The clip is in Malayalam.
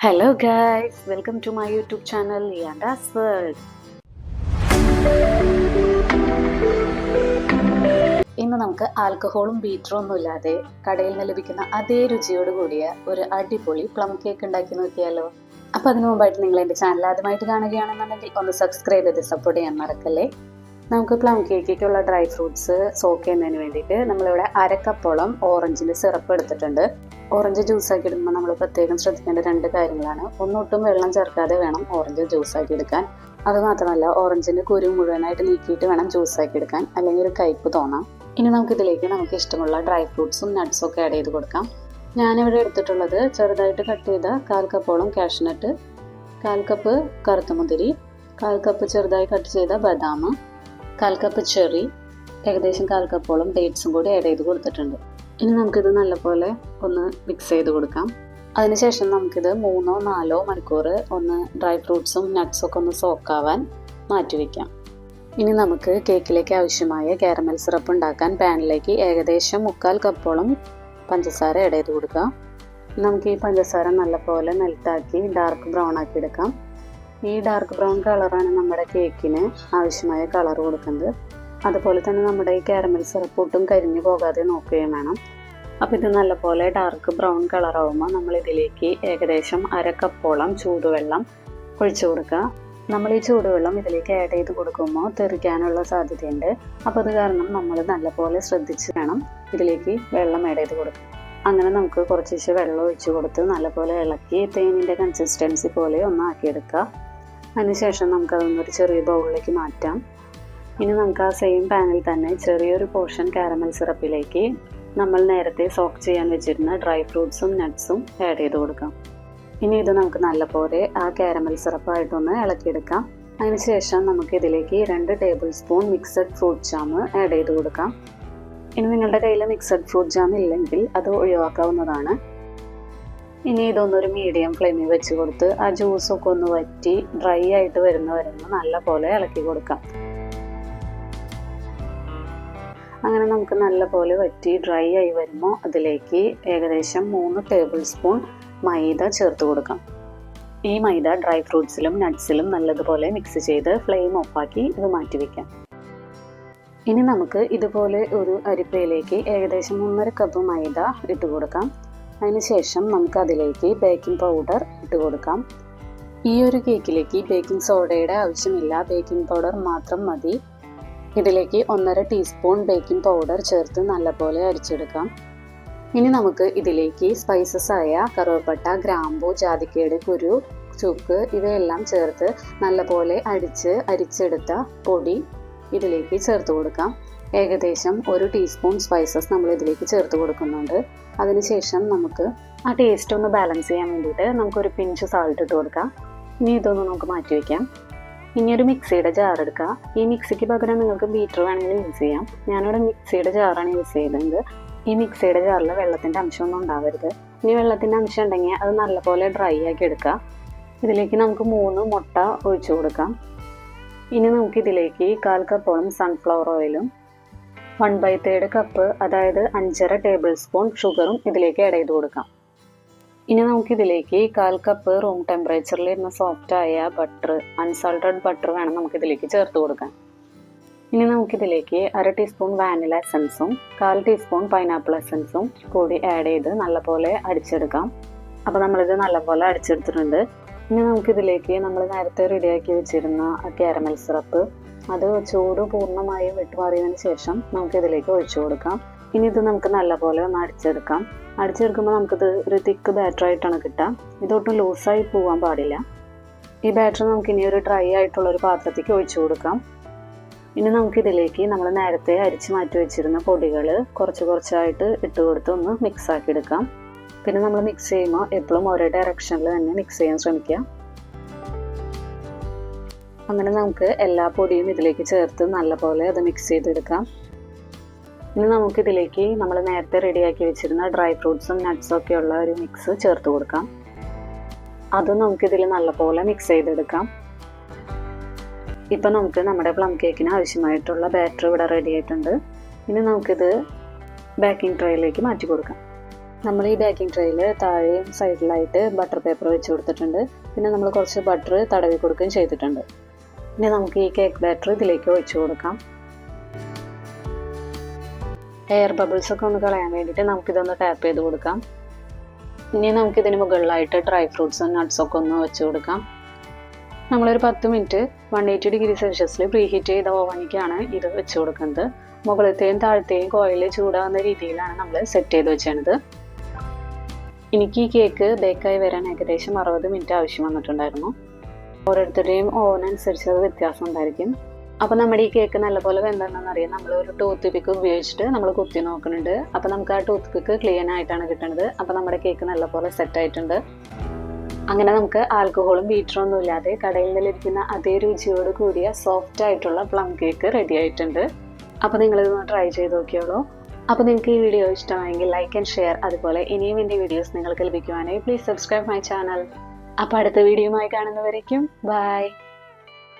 Hello guys, welcome to my YouTube channel Lianda's World. ഇന്ന് നമുക്ക് ആൽക്കഹോളും ബീറ്ററും ഒന്നും ഇല്ലാതെ കടയിൽ നിന്ന് ലഭിക്കുന്ന അതേ രുചിയോട് കൂടിയ ഒരു അടിപൊളി പ്ലം കേക്ക് ഉണ്ടാക്കി നോക്കിയാലോ. അപ്പോൾ അതിനു മുമ്പായിട്ട് നിങ്ങൾ എൻ്റെ ചാനൽ ആദ്യമായിട്ട് കാണുകയാണെന്നുണ്ടെങ്കിൽ ഒന്ന് സബ്സ്ക്രൈബ് ചെയ്ത് സപ്പോർട്ട് ചെയ്യാൻ മറക്കല്ലേ. നമുക്ക് പ്ലം കേക്കിലേക്കുള്ള ഡ്രൈ ഫ്രൂട്ട്സ് സോക്ക് ചെയ്യുന്നതിന് വേണ്ടിയിട്ട് നമ്മളിവിടെ അരക്കപ്പോളം ഓറഞ്ചിൻ്റെ സിറപ്പ് എടുത്തിട്ടുണ്ട്. ഓറഞ്ച് ജ്യൂസാക്കി എടുക്കുമ്പോൾ നമ്മൾ പ്രത്യേകം ശ്രദ്ധിക്കേണ്ട രണ്ട് കാര്യങ്ങളാണ്. ഒന്നൊട്ടും വെള്ളം ചേർക്കാതെ വേണം ഓറഞ്ച് ജ്യൂസാക്കി എടുക്കാൻ. അതുമാത്രമല്ല, ഓറഞ്ചിൻ്റെ കുരു മുഴുവനായിട്ട് നീക്കിയിട്ട് വേണം ജ്യൂസാക്കി എടുക്കാൻ, അല്ലെങ്കിൽ ഒരു കയ്പ്പ് തോന്നാം. ഇനി നമുക്കിതിലേക്ക് നമുക്ക് ഇഷ്ടമുള്ള ഡ്രൈ ഫ്രൂട്ട്സും നട്ട്സും ഒക്കെ ആഡ് ചെയ്ത് കൊടുക്കാം. ഞാനിവിടെ എടുത്തിട്ടുള്ളത് ചെറുതായിട്ട് കട്ട് ചെയ്ത 1/4 കപ്പോളം കാഷ്നട്ട്, 1/4 കപ്പ് കറുത്തമുന്തിരി, 1/4 കപ്പ് ചെറുതായി കട്ട് ചെയ്ത ബദാം, 1/4 കപ്പ് ചെറി, ഏകദേശം 1/4 കപ്പോളം ഡേറ്റ്സും കൂടി ആഡ് ചെയ്ത് കൊടുത്തിട്ടുണ്ട്. ഇനി നമുക്കിത് നല്ലപോലെ ഒന്ന് മിക്സ് ചെയ്ത് കൊടുക്കാം. അതിനുശേഷം നമുക്കിത് 3-4 മണിക്കൂർ ഒന്ന് ഡ്രൈ ഫ്രൂട്ട്സും നട്ട്സും ഒക്കെ ഒന്ന് സോക്കാവാൻ മാറ്റിവെക്കാം. ഇനി നമുക്ക് കേക്കിലേക്ക് ആവശ്യമായ കാരമൽ സിറപ്പ് ഉണ്ടാക്കാൻ പാനിലേക്ക് ഏകദേശം 3/4 കപ്പോളം പഞ്ചസാര ആഡ് ചെയ്ത് കൊടുക്കാം. നമുക്ക് ഈ പഞ്ചസാര നല്ലപോലെ മെൽറ്റാക്കി ഡാർക്ക് ബ്രൗൺ ആക്കി എടുക്കാം. ഈ ഡാർക്ക് ബ്രൗൺ കളറാണ് നമ്മുടെ കേക്കിന് ആവശ്യമായ കളർ കൊടുക്കുന്നത്. അതുപോലെ തന്നെ നമ്മുടെ ഈ കാരമൽ സിറപ്പ് ഒട്ടും കരിഞ്ഞു പോകാതെ നോക്കുകയും വേണം. അപ്പോൾ ഇത് നല്ലപോലെ ഡാർക്ക് ബ്രൗൺ കളറാവുമ്പോൾ നമ്മൾ ഇതിലേക്ക് ഏകദേശം 1/2 കപ്പോളം ചൂടുവെള്ളം ഒഴിച്ചു കൊടുക്കുക. നമ്മൾ ഈ ചൂടുവെള്ളം ഇതിലേക്ക് ആഡ് ചെയ്ത് കൊടുക്കുമ്പോൾ തെറിക്കാനുള്ള സാധ്യതയുണ്ട്. അപ്പോൾ അത് കാരണം നമ്മൾ നല്ലപോലെ ശ്രദ്ധിച്ച് വേണം ഇതിലേക്ക് വെള്ളം ആഡ് ചെയ്ത് കൊടുക്കുക. അങ്ങനെ നമുക്ക് കുറച്ച് വെള്ളം ഒഴിച്ചു കൊടുത്ത് നല്ലപോലെ ഇളക്കി തേനിൻ്റെ കൺസിസ്റ്റൻസി പോലെ ഒന്ന് ആക്കിയെടുക്കുക. അതിനുശേഷം നമുക്കതൊന്നൊരു ചെറിയ ബൗളിലേക്ക് മാറ്റാം. ഇനി നമുക്ക് ആ സെയിം പാനിൽ തന്നെ ചെറിയൊരു പോർഷൻ കാരമൽ സിറപ്പിലേക്ക് നമ്മൾ നേരത്തെ സോക്ക് ചെയ്യാൻ വെച്ചിരുന്ന ഡ്രൈ ഫ്രൂട്ട്സും നട്ട്സും ആഡ് ചെയ്ത് കൊടുക്കാം. ഇനി ഇത് നമുക്ക് നല്ലപോലെ ആ കാരമൽ സിറപ്പായിട്ടൊന്ന് ഇളക്കിയെടുക്കാം. അതിനുശേഷം നമുക്കിതിലേക്ക് 2 table spoon mixed fruit jam add ചെയ്ത് കൊടുക്കാം. ഇനി നിങ്ങളുടെ കയ്യിൽ മിക്സഡ് ഫ്രൂട്ട് ജാം ഇല്ലെങ്കിൽ അത് ഒഴിവാക്കാവുന്നതാണ്. ഇനി ഇതൊന്നൊരു മീഡിയം ഫ്ലെയിമിൽ വെച്ച് കൊടുത്ത് ആ ജ്യൂസൊക്കെ ഒന്ന് വറ്റി ഡ്രൈ ആയിട്ട് വരുന്നവരെന്ന് നല്ലപോലെ ഇളക്കി കൊടുക്കാം. അങ്ങനെ നമുക്ക് നല്ലപോലെ വറ്റി ഡ്രൈ ആയി വരുമ്പോൾ അതിലേക്ക് ഏകദേശം 3 ടേബിൾ സ്പൂൺ മൈദ ചേർത്ത് കൊടുക്കാം. ഈ മൈദ ഡ്രൈ ഫ്രൂട്ട്സിലും നട്ട്സിലും നല്ലതുപോലെ മിക്സ് ചെയ്ത് ഫ്ലെയിം ഓഫാക്കി ഇത് മാറ്റി വയ്ക്കാം. ഇനി നമുക്ക് ഇതുപോലെ ഒരു അരിപ്പയിലേക്ക് ഏകദേശം 1/2 കപ്പ് മൈദ ഇട്ട് കൊടുക്കാം. അതിനുശേഷം നമുക്ക് അതിലേക്ക് ബേക്കിംഗ് പൗഡർ ഇട്ട് കൊടുക്കാം. ഈ ഒരു കേക്കിലേക്ക് ബേക്കിംഗ് സോഡയുടെ ആവശ്യമില്ല, ബേക്കിംഗ് പൗഡർ മാത്രം മതി. ഇതിലേക്ക് 1/2 ടീസ്പൂൺ ബേക്കിംഗ് പൗഡർ ചേർത്ത് നല്ലപോലെ അരിച്ചെടുക്കാം. ഇനി നമുക്ക് ഇതിലേക്ക് സ്പൈസസ് ആയ കറുവപ്പട്ട, ഗ്രാമ്പൂ, ജാതിക്കയുടെ കുരു, ചുക്ക് ഇവയെല്ലാം ചേർത്ത് നല്ലപോലെ അരിച്ചെടുത്ത പൊടി ഇതിലേക്ക് ചേർത്ത് കൊടുക്കാം. ഏകദേശം 1 ടീസ്പൂൺ സ്പൈസസ് നമ്മൾ ഇതിലേക്ക് ചേർത്ത് കൊടുക്കുന്നുണ്ട്. അതിനുശേഷം നമുക്ക് ആ ടേസ്റ്റ് ഒന്ന് ബാലൻസ് ചെയ്യാൻ വേണ്ടിയിട്ട് നമുക്കൊരു പിഞ്ച് സാൾട്ട് ഇട്ട് കൊടുക്കാം. ഇനി ഇതൊന്ന് നമുക്ക് മാറ്റി വയ്ക്കാം. ഇനി ഒരു മിക്സിയുടെ ജാർ എടുക്കുക. ഈ മിക്സിക്ക് പകരം നിങ്ങൾക്ക് ബീറ്റർ വേണമെങ്കിൽ യൂസ് ചെയ്യാം. ഞാനിവിടെ മിക്സിയുടെ ജാറാണ് യൂസ് ചെയ്തത്. ഈ മിക്സിയുടെ ജാറിൽ വെള്ളത്തിൻ്റെ അംശമൊന്നും ഉണ്ടാവരുത്. ഇനി വെള്ളത്തിൻ്റെ അംശം ഉണ്ടെങ്കിൽ അത് നല്ലപോലെ ഡ്രൈ ആക്കി എടുക്കുക. ഇതിലേക്ക് നമുക്ക് 3 മുട്ട ഒഴിച്ചു കൊടുക്കാം. ഇനി നമുക്കിതിലേക്ക് 1/4 കപ്പോളം സൺഫ്ലവർ ഓയിലും 1/3 കപ്പ് അതായത് 5.5 ടേബിൾ സ്പൂൺ ഷുഗറും ഇതിലേക്ക് ആഡ് ചെയ്ത് കൊടുക്കാം. ഇനി നമുക്കിതിലേക്ക് 1/4 കപ്പ് റൂം ടെമ്പറേച്ചറിൽ ഇരുന്ന സോഫ്റ്റായ ബട്ടർ, അൺസാൾട്ടഡ് ബട്ടർ വേണം നമുക്കിതിലേക്ക് ചേർത്ത് കൊടുക്കാൻ. ഇനി നമുക്കിതിലേക്ക് 1/2 ടീസ്പൂൺ വാനില എസൻസും 1/4 ടീസ്പൂൺ പൈനാപ്പിൾ എസൻസും കൂടി ആഡ് ചെയ്ത് നല്ലപോലെ അടിച്ചെടുക്കാം. അപ്പോൾ നമ്മളിത് നല്ലപോലെ അടിച്ചെടുത്തിട്ടുണ്ട്. ഇനി നമുക്കിതിലേക്ക് നമ്മൾ നേരത്തെ റെഡിയാക്കി വെച്ചിരുന്ന കാരമൽ സിറപ്പ് അത് ചൂട് പൂർണ്ണമായും വിട്ടുമാറിയതിന് ശേഷം നമുക്കിതിലേക്ക് ഒഴിച്ചു കൊടുക്കാം. ഇനി ഇത് നമുക്ക് നല്ലപോലെ ഒന്ന് അടിച്ചെടുക്കാം. അടിച്ചെടുക്കുമ്പോൾ നമുക്കിത് ഒരു തിക്ക് ബാറ്ററായിട്ടാണ് കിട്ടുക. ഇതൊട്ടും ലൂസായി പോകാൻ പാടില്ല. ഈ ബാറ്റർ നമുക്കിനി ഒരു ഡ്രൈ ആയിട്ടുള്ളൊരു പാത്രത്തേക്ക് ഒഴിച്ചു കൊടുക്കാം. ഇനി നമുക്കിതിലേക്ക് നമ്മൾ നേരത്തെ അരിച്ച് മാറ്റി വെച്ചിരുന്ന പൊടികൾ കുറച്ചായിട്ട് ഇട്ട് കൊടുത്ത് ഒന്ന് മിക്സ് ആക്കി എടുക്കാം. പിന്നെ നമ്മൾ മിക്സ് ചെയ്യുമ്പോൾ എപ്പോഴും ഒരേ ഡയറക്ഷനിൽ തന്നെ മിക്സ് ചെയ്യാൻ ശ്രമിക്കുക. അങ്ങനെ നമുക്ക് എല്ലാ പൊടിയും ഇതിലേക്ക് ചേർത്ത് നല്ലപോലെ അത് മിക്സ് ചെയ്തെടുക്കാം. ഇനി നമുക്കിതിലേക്ക് നമ്മൾ നേരത്തെ റെഡിയാക്കി വെച്ചിരുന്ന ഡ്രൈ ഫ്രൂട്ട്സും നട്ട്സും ഒക്കെയുള്ള ഒരു മിക്സ് ചേർത്ത് കൊടുക്കാം. അതും നമുക്കിതിൽ നല്ലപോലെ മിക്സ് ചെയ്തെടുക്കാം. ഇപ്പം നമുക്ക് നമ്മുടെ പ്ലം കേക്കിന് ആവശ്യമായിട്ടുള്ള ബാറ്റർ ഇവിടെ റെഡി ആയിട്ടുണ്ട്. ഇനി നമുക്കിത് ബേക്കിംഗ് ട്രേയിലേക്ക് മാറ്റി കൊടുക്കാം. നമ്മൾ ഈ ബേക്കിംഗ് ട്രേയിൽ താഴെയും സൈഡിലായിട്ട് ബട്ടർ പേപ്പർ വെച്ച് കൊടുത്തിട്ടുണ്ട്. പിന്നെ നമ്മൾ കുറച്ച് ബട്ടർ തടവി കൊടുക്കുകയും ചെയ്തിട്ടുണ്ട്. ഇനി നമുക്ക് ഈ കേക്ക് ബാറ്റർ ഇതിലേക്ക് ഒഴിച്ചു കൊടുക്കാം. എയർ ബബിൾസ് ഒക്കെ ഒന്ന് കളയാൻ വേണ്ടിയിട്ട് നമുക്കിതൊന്ന് ടാപ്പ് ചെയ്ത് കൊടുക്കാം. ഇനി നമുക്കിതിന് മുകളിലായിട്ട് ഡ്രൈ ഫ്രൂട്ട്സും നട്ട്സൊക്കെ ഒന്ന് വെച്ച് കൊടുക്കാം. നമ്മളൊരു 10 മിനിറ്റ് 180 ഡിഗ്രി സെൽഷ്യസിൽ പ്രീ ഹീറ്റ് ചെയ്ത ഓവനിക്കാണ് ഇത് വെച്ച് കൊടുക്കുന്നത്. മുകളിലത്തെയും താഴത്തെയും കോയിൽ ചൂടാകുന്ന രീതിയിലാണ് നമ്മൾ സെറ്റ് ചെയ്ത് വെച്ചത്. എനിക്ക് ഈ കേക്ക് ബേക്കായി വരാൻ ഏകദേശം 60 മിനിറ്റ് ആവശ്യം വന്നിട്ടുണ്ടായിരുന്നു. ഓരോരുത്തരുടെയും ഓവൻ അനുസരിച്ച് അത് വ്യത്യാസം ഉണ്ടായിരിക്കും. അപ്പോൾ നമ്മുടെ ഈ കേക്ക് നല്ലപോലെ വെന്തെന്ന് അറിയാം. നമ്മൾ ഒരു ടൂത്ത് പിക്ക് ഉപയോഗിച്ചിട്ട് നമ്മൾ കുത്തി നോക്കുന്നുണ്ട്. അപ്പോൾ നമുക്ക് ആ ടൂത്ത് പിക്ക് ക്ലീൻ ആയിട്ടാണ് കിട്ടുന്നത്. അപ്പോൾ നമ്മുടെ കേക്ക് നല്ലപോലെ സെറ്റ് ആയിട്ടുണ്ട്. അങ്ങനെ നമുക്ക് ആൽക്കഹോളും ബീറ്ററൊന്നും ഇല്ലാതെ കടയിൽ നിന്ന് ലഭിക്കുന്ന അതേ രുചിയോട് കൂടിയ സോഫ്റ്റ് ആയിട്ടുള്ള പ്ലം കേക്ക് റെഡി ആയിട്ടുണ്ട്. അപ്പോൾ നിങ്ങളിതൊന്ന് ട്രൈ ചെയ്ത് നോക്കിയോളൂ. അപ്പോൾ നിങ്ങൾക്ക് ഈ വീഡിയോ ഇഷ്ടമായെങ്കിൽ ലൈക്ക് ആൻഡ് ഷെയർ. അതുപോലെ ഇനിയും എൻ്റെ വീഡിയോസ് നിങ്ങൾക്ക് ലഭിക്കുവാനായി പ്ലീസ് സബ്സ്ക്രൈബ് മൈ ചാനൽ. അപ്പോൾ അടുത്ത വീഡിയോയുമായി കാണുന്നവരേക്കും ബൈ.